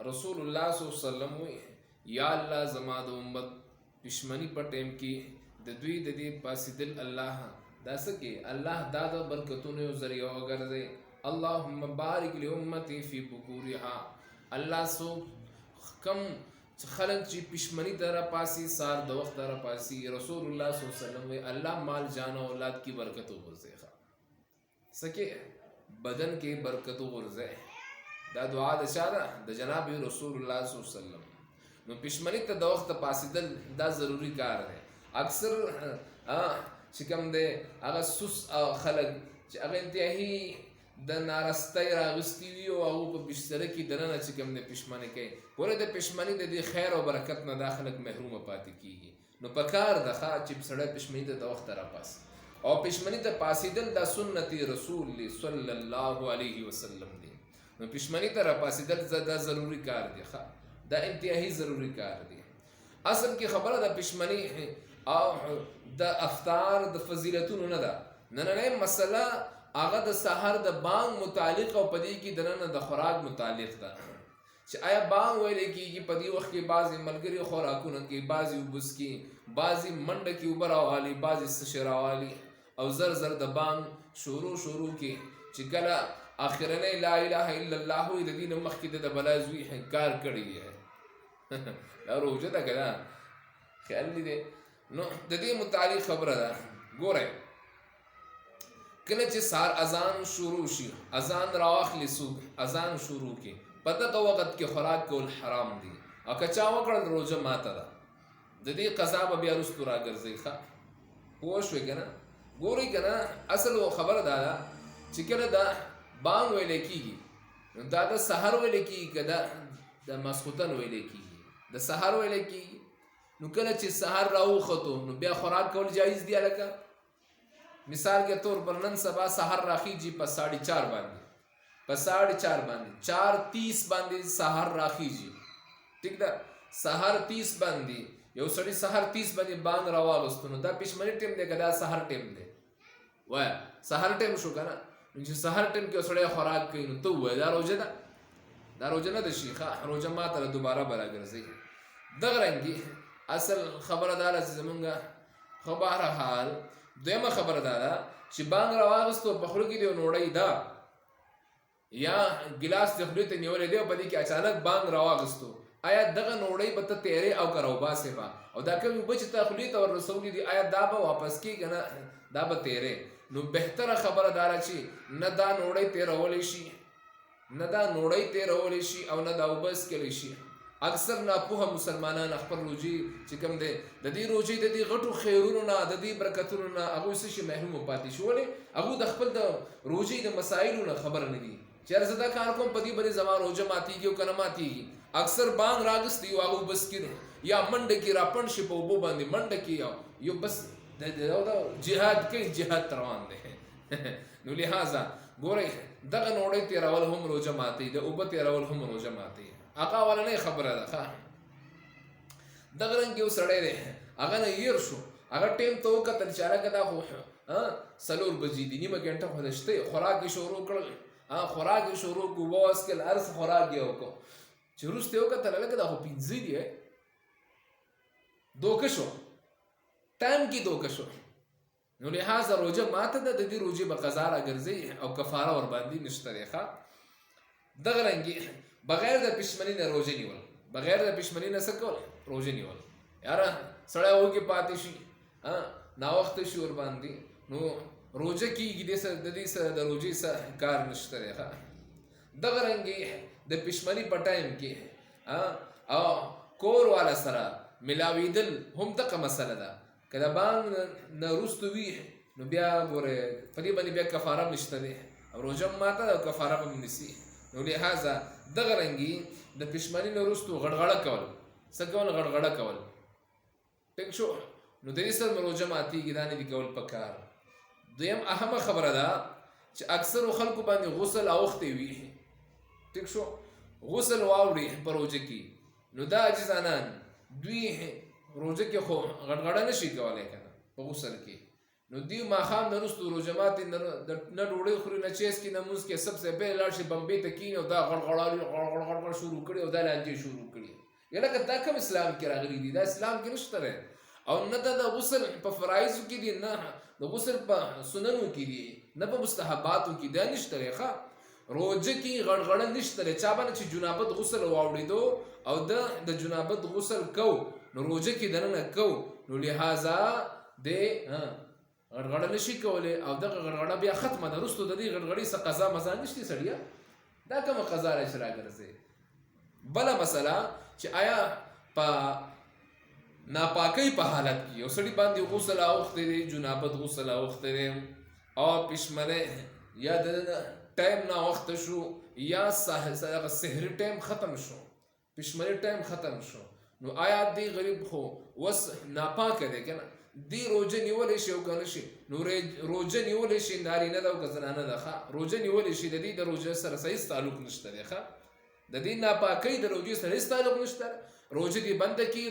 رسول الله صلی الله علیه وسلم وی یا الله زما د امت پښمنی په ټیم کې د دوی د دې پاسیدل الله دا سکه الله دا د برکتونو یو ذریعہ وګرځي. اللهم بارک لامتی فی بکورها. الله سو کم خلق چې پښمنی طرح پاسی سار د وخت طرح پاسی رسول الله صلی الله علیه وسلم وی الله مال جان او اولاد کی برکت وګرځي سکه بدن کې برکت وګرځي. دا دعا د چا ده؟ د جناب رسول الله صلی الله علیه وسلم. نو پښمنی ته د وخت پاسیدل دا ضروری کار دی. اکثر چې کوم دی هغه سوس خلک چې هغه انتهایی د نارستی راغستی وي او هغه په بستره کې دننه چې کوم دی پښمني کوي پوره د پښمني د دې خیر او برکت نه دا خلک محرومه پاتې کیږي. نو په کار ده چې سړی پښمني ته د وخت راپاس او پښمني ته پاسیدل دا سنت رسول صلی الله علیه وسلم دی. نو پښمني ته راپاسیدل دا ضروری کار دی، دا انتهایی ضروری کار دی. اصل کې خبره د پښمني او د افطار د فضیلتونو نه ده، نننۍ مسله هغه د سحر د بانګ متعلق او پدې کې دننه د خوراک متعلق ده چې آیا بانګ ویل کېږي په دې وخت کې بعضې ملګري خوراکونه کې بعضې اوبس کې بعضې منډه کې اوبه راوالي بعضې سشي راوالي او زر زر د بانګ شروع کې چې کله آخرنۍ لا اله الا الله وي د دې نه مخکې د بلا زوی کار کړی دی دا روژه ده که نه خیال دی. نو د دې متعلق خبره ده. ګورئ کله چې سار اذان شروع شي اذان راواخلي څوک اذان شروع کې په دغه وخت کې خوراک کول حرام دي او که چا وکړل روژه ماته ده د دې قضا به بیا وروستو راګرځي. پوه شوې که نه؟ ګورئ که نه اصل خبره دا ده چې کله دا بانګ ویلی کېږي نو دا د سحر ویلی کېږي که دا د ماسخوتن ویلی کېږي د سحر ویلی کېږي. نو کله چې سحر راوختو نو بیا خوراک کول جایز دی. هلکه مثال کے طور پر نن سبا سحر راخیجی په 4:30 باندې په 4:30 باندې 4:30 باندې سحر راخیجی ٹھیک ده. سحر 30 باندې یو سړی سحر 30 باندې بانګ راوالوستو نو دا پښمنی ټیم دی که دا سحر ټیم دی؟ وایه سحر ټیم شو که نه؟ نو چې سحر ټیم کې یو سړی خوراک کوي نو ته ووایه دا روژه ده؟ دا روژه نه ده شي. روژه ماته له دوباره به راګرځي. دغه رنګې اصل خبره دا ده چې زمونږ خو بهرحال دویمه خبره دا ده چې بانګ راواغستو په خوله کې د یو نوړی ده یا ګلاس د خولې ته نیولی دی او په دې کې اچانک بانګ راواغستو آیا دغه نوړی به ته تیرې او که راوباسې به او دا کومې اوبه چې تا خولې ته ور رسولي دي آیا دا به واپس کېږي نه دا به تیرې؟ نو بهتره خبره دا ده چې نه دا نوړی تیرولی شي نه دا نوړی تیرولی شي او نه دا اوبه څکلی شي. اکثر ناپوهه مسلمانان خپل روژې چې کوم دی د دې روژې د دې غټو خیرونو نه د دې برکتونو نه هغوی څه شي محروم پاتې شي. ولې؟ هغوی د خپل د روژې د مسایلو نه خبر نه دي چې یاره زه دا کار کوم په دې باندې زما روژه ماتېږي او که نه ماتېږي. اکثر بانګ راګستی او هغه اوبه څکي یا منډه کې راپنډ شي په اوبو باندې منډه کې یو بس جهاد کوي جهاد روان دی. نو لہذا ګورئ دغه نوړی تېرول هم روژه ماتوي د اوبه تېرول هم روژه ماتوي. هغه اولنۍ خبره ده. دغه رنګ یو سړی دی هغه نه هیر شو هغه ټیم ته وکتل چې هلکه دا خو 4 بجې دي نیمه ګنټه خو ده شته خوراک یې شروع کړل خوراک یې شروع کړو اوبه وڅکل هر څه خوراک یې وکړو چې وروسته یې وکتل هلکه دا خو 5 دي دوکه شو ټایم کې دوکه شو. نو لحاظه روژه ماته ده د دې روژې به قضا راګرځي او کفاره ورباندې نشته دی. دغه رنګې بغیر د پښمنۍ نه روژه نیول بغیر د پښمنۍ نه څه کول روژه نیول یاره سړی وږي پاتې شي ناوخته شي ورباندې نو روژه کېږي د دې سره د روژې سره کار نشته دی. دغه رنګې د پښمنۍ په ټایم کې او کور والا سره ملاویدل هم دغه مسله ده. که د بانګ نه وروسته وي نو بیا ګورې په دې باندې بیا کفاره هم نشته دی او روژه هم ماته ده او کفاره به هم نیسي. نو لحاظه دغه رنګي د پښمنۍ نه وروستو غړغړه کول څه کول غړغړه کول ټیک شو نو د دې سره روژه ماتېږي دا نه دي کول پکار. دویم اهمه خبره ده چې اکثرو خلکو باندې غسل اوښتی وي ټیک شو غسل واوړي په روژه کې نو دا عاجزانان دوی روژه کې خو غړغړه نشي کولی که نه په غسل کې نو دی ماښام نه وروسته روژه ماتې نه ډوډۍ خوري نه چیس کې نه مونځ کې سب سے پهل لاړ شي بمبې ته کښېني او دا غړغړ شروع کړي او دا لانجې شروع کړي لکه دا کوم اسلام کې راغلي دي دا اسلام کې نشته دی او نه د غسل په فرایضو کې دي نه د غسل په سننو کې دي نه په مستحباتو کې دا نشته دی ښه روژه کې غړغړه نشته دی چا باندې چې جنابت غسل واوړېدو او د جنابت غسل کو نو روژه کې دننه کو نو لہذا د غړغړه نشي کولی او دغه غړغړه بیا ختمه ده وروستو د دې غړغړې څه قضا مزا نشته سړیه دا کومه قضا راشي راګرځي بله مسله چې آیا په ناپاکۍ په حالت کې یو سړي باندې غسل اوښتی دی جنابت غسل اوښتی دی او پشمنۍ یا د ټایم ناوخته شو یا سحري ټایم ختم شو پشمنۍ ټایم ختم شو نو آیا دی غریب خو وس ناپاکه دی که نه دی روژه نیولی شي او که نه شي نو روژه نیولی شي نارینه ده او که زنانه ده ښه روژه نیولی شي د دې د روژه سره هېڅ تعلق نشته دی ښه د دې ناپاکۍ د روژې سره هېڅ تعلق نشته روژه دې بنده کړي